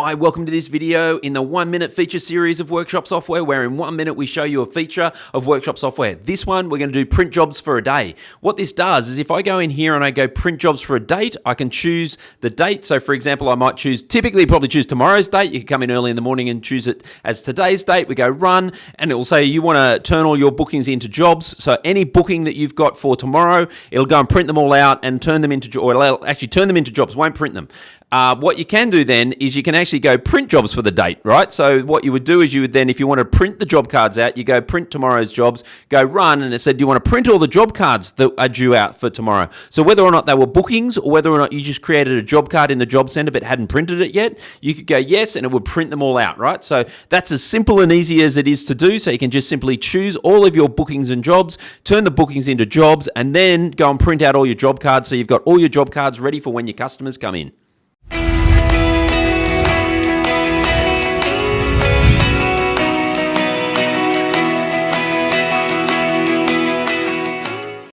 Hi, welcome to this video in the 1 minute feature series of Workshop Software, where in 1 minute we show you a feature of Workshop Software. This one, we're going to do print jobs for a day. What this does is if I go in here and I go print jobs for a date, I can choose the date. So for example, I might probably choose tomorrow's date. You can come in early in the morning and choose it as today's date. We go run and it will say you want to turn all your bookings into jobs. So any booking that you've got for tomorrow, it'll go and print them all out and turn them into jobs, won't print them. What you can do then is you can actually go print jobs for the date, right? So what you would do is you would then, if you want to print the job cards out, you go print tomorrow's jobs, go run, and it said, do you want to print all the job cards that are due out for tomorrow? So whether or not they were bookings or whether or not you just created a job card in the job center but hadn't printed it yet, you could go yes, and it would print them all out, right? So that's as simple and easy as it is to do. So you can just simply choose all of your bookings and jobs, turn the bookings into jobs, and then go and print out all your job cards so you've got all your job cards ready for when your customers come in.